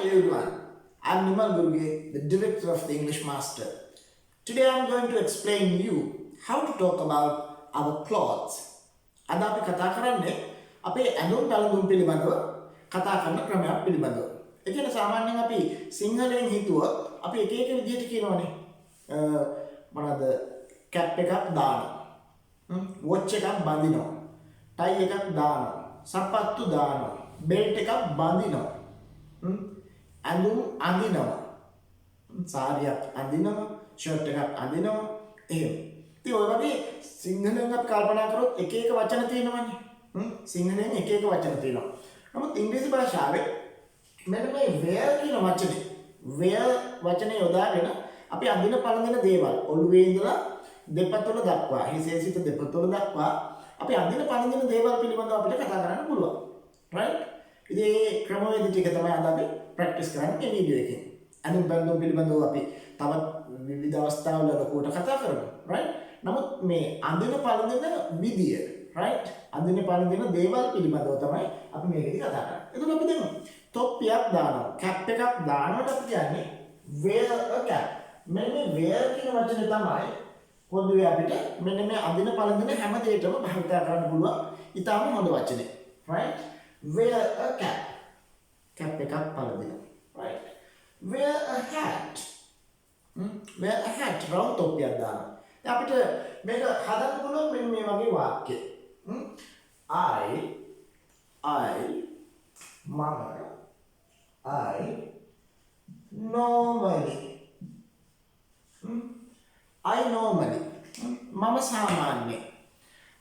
everyone, I'm Nimal Guruge, the director of the English Master. Today I'm going to explain you how to talk about our clothes. අද අපි කතා කරන්නේ අපේ ඇඳුම් පැළඳුම් පිළිබඳව කතා කරන ක්‍රමයක් පිළිබඳව. ඒ කියන්නේ සාමාන්‍යයෙන් අපි සිංහලෙන් හිතුවොත් අපි එක එක විදිහට කියනවනේ. මොනවාද? කැප් එකක් දානවා. වොච් එකක් බඳිනවා. ටයි එකක් දානවා. සපත්තු දානවා. බෙල්ට් එකක් බඳිනවා. ඇඳුම් අඳිනවා. සාරියක් අඳිනවා. ෂර්ට් එකක් අඳිනවා. එහෙම. ඉතින් ඔය වගේ සිංහලෙන් අපි කල්පනා කරොත් එක එක වචන තියෙනවනේ. සිංහලෙන් එක එක වචන තියෙනවා. නමුත් ඉංග්‍රීසි භාෂාවේ මෙන්න මේ wear කියන වචනේ wear වචනේ යොදාගෙන අපි අඳින පළඳින දේවල් ඔළුවේ ඉඳලා දෙපතුල දක්වා හිසේ සිට දෙපතුල දක්වා අපි අඳින පළඳින දේවල් පිළිබඳව අපිට කතා කරන්න පුළුවන්. right? ඉතින් මේ ක්‍රමවේද ටික තමයි අද අපි ප්‍රැක්ටිස් කරන්නේ මේ වීඩියෝ එකෙන්. අඳින පළඳින පිළිබඳව අපි තවත් විවිධ අවස්ථාවල ලොකුවට කතා කරමු. right? නමුත් මේ අඳින පළඳින විදිය right? අඳින පළඳින දේවල් පිළිබඳව තමයි අපි මේකදී කතා කරන්නේ. එතකොට අපි දැන් තොප්පියක් දානවා. කැප් එකක් දානකොට අපි කියන්නේ wear a cap. මෙන්න මේ wear කියන වචනේ තමයි පොදුවේ අපිට මෙන්න මේ අඳින පළඳින හැම දෙයකම භාවිත කරන්න පුළුවන්. ඊටාම හොඳ වචනේ. right? Wear a cap. Cap එකක් පළඳිනවා. right? Wear a hat. wear a hat. round තොප්පියක් දානවා. දැන් අපිට මේක හදන්න පුළුවන් මෙන්න මේ වගේ වාක්‍ය. I normally මම සාමාන්‍යයෙන්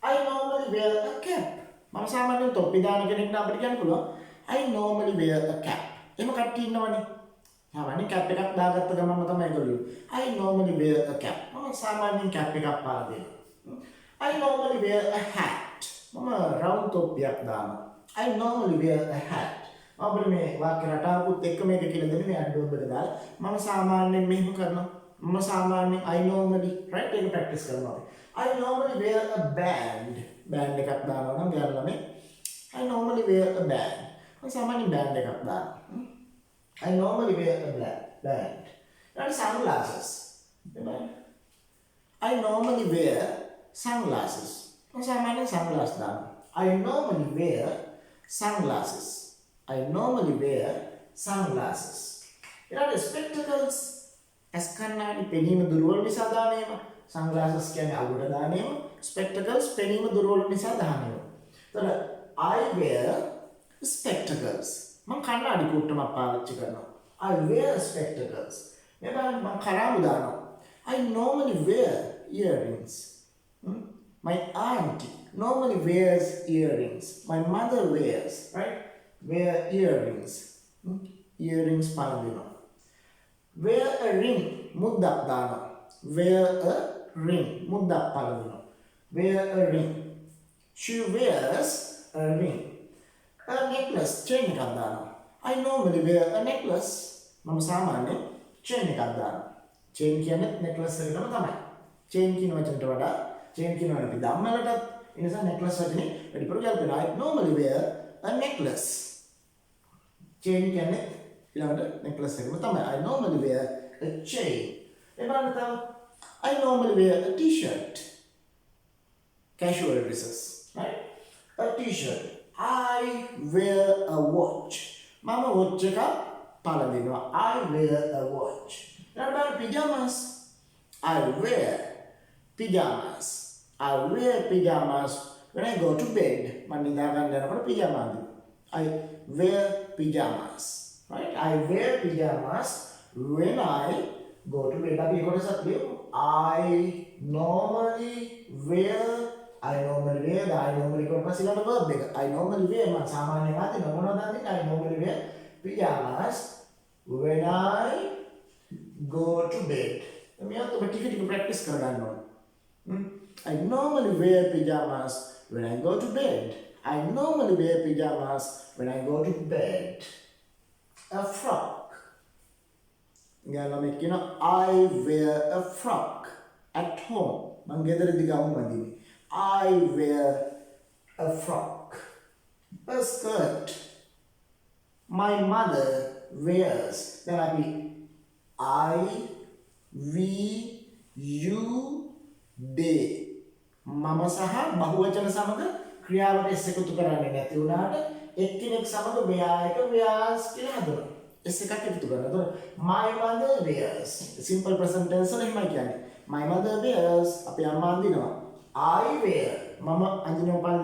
I normally wear a cap. මම සාමාන්‍යයෙන් තොප්පි දාන කෙනෙක් නම් අපිට කියන්න පුළුවන් I normally wear a cap. එහෙම කට්ටිය ඉන්නවනේ. සාමාන්‍යයෙන් කැප් එකක් දාගත්ත ගමන්ම තමයි ඒගොල්ලෝ I normally wear a cap. මම සාමාන්‍යයෙන් කැප් එකක් පාලා දෙනවා. I normally wear a hat. මම round තොප්පියක් දානවා. I normally wear a hat. අපිට මේ වාක්‍ය රටාවකුත් එක්ක මේක කියලා දෙන්නේ මේ අඩුව එක දාලා මම සාමාන්‍යයෙන් මෙහෙම කරනවා. මම සාමාන්‍යයෙන් I normally right ඒක ප්‍රැක්ටිස් කරනවා. I normally wear a band. Band එකක් දානවා නම් ගෑනු ළමයි I normally wear a band. මම සාමාන්‍යයෙන් බෑන්ඩ් එකක් දානවා. I normally wear a band. And sunglasses. I normally wear sunglasses. මම සාමාන්‍යයෙන් sunglasses දානවා. I normally wear sunglasses. I normally wear sunglasses. ඊළඟ spectacles as කණ්ණාඩි පෙනීම දුර්වල නිසා දාන ඒවා. sunglasses කියන්නේ අගුර දාන ඒවා. spectacles පෙනීම දුර්වල නිසා දාන ඒවා. එතකොට I wear spectacles. මම කණ්ණාඩි කුට්ටමක් පාවිච්චි කරනවා. I wear spectacles. එබැවින් මම කරාබු දානවා. I normally wear earrings. My auntie normally wears earrings. My mother wears, right? Wear earrings. Earrings පළඳිනවා. Wear a ring. මුද්දක් දානවා. Wear a ring. මුද්දක් පළඳිනවා. Wear a ring. She wears a ring. A necklace. chain එකක් දානවා. I normally wear a necklace. මම සාමාන්‍යයෙන් chain එකක් දානවා. chain කියන්නේ necklace එකටම තමයි. chain කියන වචනට වඩා chain කියන වලට ධම්මලටත් ඒ නිසා necklace වචනේ වැඩිපුර ගැලපෙනවා. I normally wear a necklace. chain කියන්නේ ඊළඟට necklace එකම තමයි. I normally wear a chain. එබැවින් I normally wear a t-shirt. Casual dresses, right? A t-shirt. I wear a watch. මම watch එකක් පළඳිනවා. I wear a watch. ඊළඟට pajamas. I wear pajamas. I wear pajamas when I go to bed. මම නිදා ගන්න යනකොට pajama අඳිනවා. I wear pajamas. Right? I wear pajamas when I go to bed. අපි ඒකට සත්‍යය I normally wear කොට පස්සේ ඊළඟ verb එක. I normally wear මම සාමාන්‍යයෙන් අදින මොනවද අදින්නේ? I normally wear pajamas when I go to bed. මේක ඔබ ටික ටික ප්‍රැක්ටිස් කරගන්න ඕනේ. I normally wear pajamas when I go to bed. I normally wear pajamas when I go to bed. A frock. ගාලා මේක I wear a frock at home. මං ගෙදරදී ගවුම් අඳින්නේ. I wear a frock. A skirt. My mother wears. දැන් අපි I, we, you, they. මම සහ බහුවචන සමග ක්‍රියාවට s එකතු කරන්නේ නැති වුණාට එක්කෙනෙක් සමග wear එක wears කියලා හදනවා. s එකක් එකතු කරනවා. එතකොට my mother wears. simple present tense වල එහෙමයි කියන්නේ. my mother wears අපේ අම්මා අඳිනවා. I wear මම අඳිනවා පාන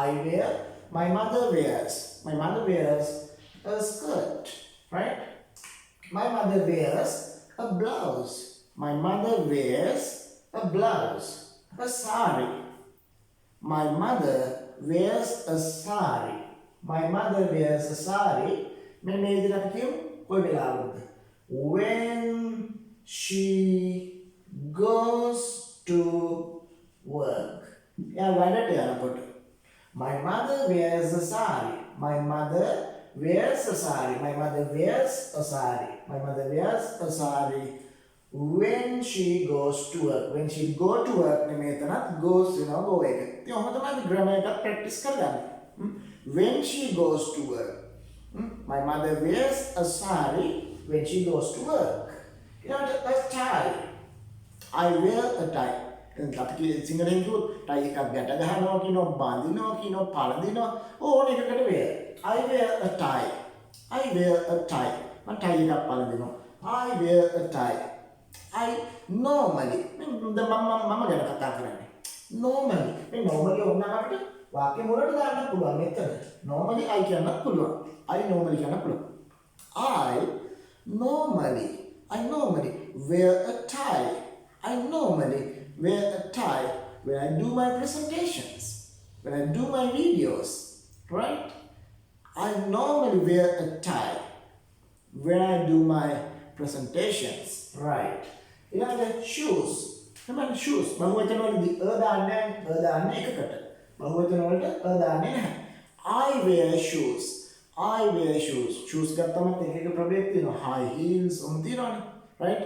I wear. My mother wears. My mother wears a skirt, right? My mother wears a blouse. My mother wears a blouse. A sari. My mother wears a sari. My mother wears a sari. मैं मेरे दिल की कोई बिलावद. When she goes to work. या wider यार पट. My mother wears a sari. My mother wears a sari. My mother wears a sari. My mother wears a sari when she goes to work. When she go to work නෙමෙයි එතනත් goes වෙනවා go එක. ඉතින් ඔහොම තමයි grammar එකක් practice කරගන්නේ. When she goes to work. My mother wears a sari when she goes to work. ඊළඟට a tie. I wear a tie. අපි සිංහලෙන් කිව්වොත් tie එකක් ගැට ගහනවා කියනවා බඳිනවා කියනවා පළඳිනවා ඕන එකකට wear. I wear a tie. I wear a tie. මම tie එකක් පළඳිනවා. I wear a tie. I normally මම ගැන කතා කරන්නේ. Normally මේ normally ඕනනම් අපිට වාක්‍ය මුලට දාන්න පුළුවන් මෙතන. Normally I කියන්නත් පුළුවන්. I normally කියන්න පුළුවන්. I normally wear a tie. I normally wear a tie when I do my presentations, when I do my videos, right? I normally wear a tie when I do my presentations, right? ඊළඟ shoes. තමයි shoes. බහුවචන වලදී දාන්නේ එකකට. බහුවචන වලට දාන්නේ නැහැ. I wear shoes. I wear shoes. Shoes ගත්තම එක ප්‍රභේද තියෙනවා. High heels ඔන්න තියෙනවානේ, right?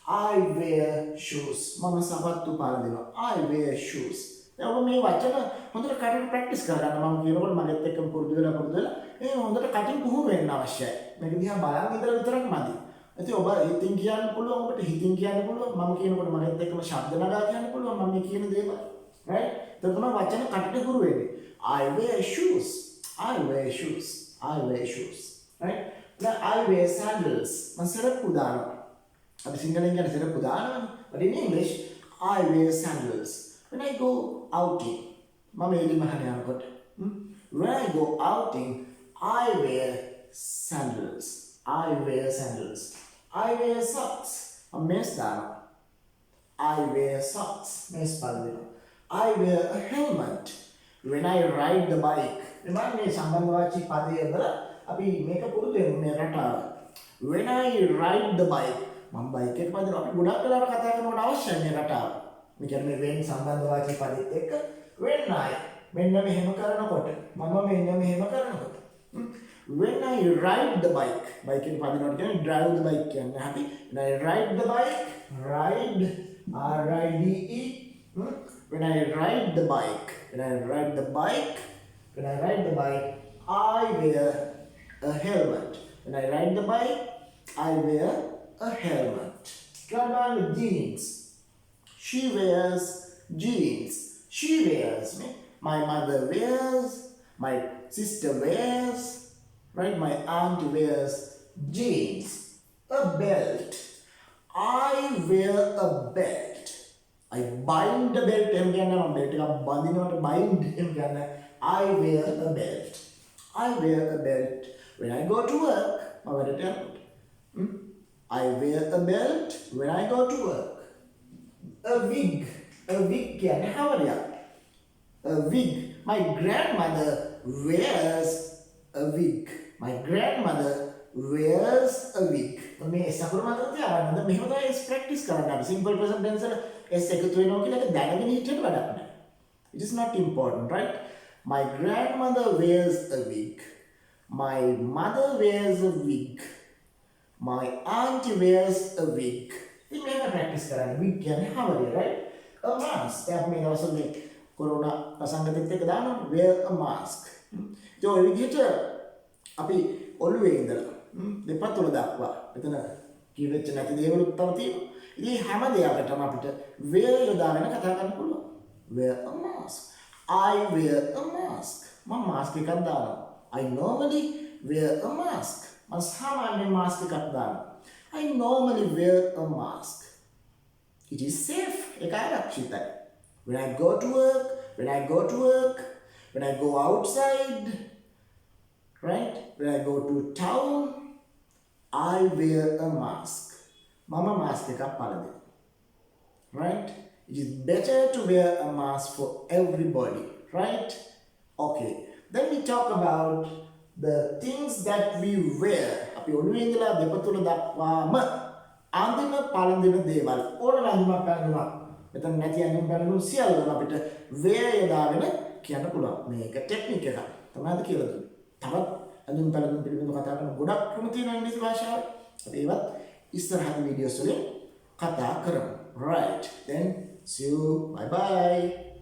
I wear shoes. මම සපත්තු පාරදිනවා. I wear shoes. දැන් ඔබ මේ වචන හොඳට කටින් ප්‍රැක්ටිස් කරගන්න. මම කියනකොට මගෙත් එක්කම පුරුදු වෙලා ඒ හොඳට කටින් පුහුණු වෙන්න අවශ්‍යයි. මේක දිහා බලන් ඉඳලා විතරක් මදි. ඉතින් ඔබ හිතින් කියන්න පුළුවන්, ඔබට හිතින් කියන්න පුළුවන්. මම කියනකොට මගෙත් එක්කම ශබ්ද නගා කියන්න පුළුවන්. මම මේ කියන දේවල්. right? ඒක තමයි වචන කටට හුරු වෙන්නේ. I wear shoes. I wear shoes. I wear shoes. Right? Now I wear sandals. මම සරප්පු දානවා. අපි සිංහලෙන් කියන සරප්පු දානවානේ. But in English, I wear sandals. When I go outing, මම එළිම හරිය යනකොට. When I go outing, I wear sandals. I wear sandals. I wear socks. මම මේස් දානවා. I wear socks. මේස් පාදිනවා. I wear a helmet. When I ride the bike. එමන් මේ සම්බන්ධවාචී පදයේ වල අපි මේක පුරුදු වෙමු මේ රටාව. When I ride the bike. මම බයික් එක පදිනවා. අපි ගොඩක් වෙලාවට කතා කරනකොට අවශ්‍යයි මේ රටාව. මේ කියන්නේ when සම්බන්ධවාචී පදෙත් එක්ක when I මෙන්න මෙහෙම කරනකොට මම මෙන්න මෙහෙම කරනකොට. When I ride the bike. Bike එක පදිනකොට කියන්නේ drive the bike කියන්නේ. අපි when I ride the bike, ride R-I-D-E. When I ride the bike, I wear a helmet. When I ride the bike, I wear a helmet. Come jeans. She wears jeans. She wears. My mother wears. My sister wears. Right? My aunt wears jeans. A belt. I wear a belt. I bind the belt. I wear a belt. I wear a belt. When I go to work. I wear a belt when I go to work. A wig. A wig කියන්නේ හවරියක්. A wig. My grandmother wears a wig. My grandmother wears a wig. මේ සකුරු මතක තියාගන්න. මෙහෙම තමයි practice කරන්න. අපි simple present tense වල s එකතු වෙනවා කියලා ඒක දැනගෙන හිටියට වැඩක් නැහැ. It is not important, right? My grandmother wears a wig. My mother wears a wig. My auntie wears a wig. ඉතින් මේක ප්‍රැක්ටිස් කරන්න. wig කියන්නේ හවරිය, right? A mask. දැන් මේ දවස්වල මේ කොරෝනා ප්‍රසංගිතෙත් එක්ක දානවා wear a mask. ඒ විදිහට අපි ඔළුවේ ඉඳලා දෙපතුල දක්වා. මෙතන කියවෙච්ච නැති දේවලුත් තව තියෙනවා. ඉතින් හැම දෙයකටම අපිට wear යොදාගෙන කතා කරන්න පුළුවන්. wear a mask. I wear a mask. මම මාස්ක් එකක් දානවා. I normally wear a mask. මම සාමාන්‍යයෙන් මාස්ක් එකක් දානවා. I normally wear a mask. It is safe. ඒක ආරක්ෂිතයි. When I go to work, when I go outside, right? When I go to town, I wear a mask. Mama mask ekak palade. Right? It is better to wear a mask for everybody, right? Okay. Then we talk about the things that we wear. අපි ඔළුවේ ඉඳලා දෙපතුල දක්වාම අඳින පළඳින දේවල් ඕන අඳුමක් ගන්නවා. මෙතන නැති අඳුම් ගන්නවා සියල්ලම අපිට wear යොදාගෙන කියන්න පුළුවන්. මේක ටෙක්නික් එකක්. තමයිද කියලා දුන්නේ. තවත් අඳුම් පළඳින පිළිබඳව කතා කරන ගොඩක් ක්‍රම තියෙනවා ඉංග්‍රීසි භාෂාවේ. අපි ඒවත් ඉස්සරහට වීඩියෝස් වලින් කතා කරමු. Right. Then see you. Bye bye.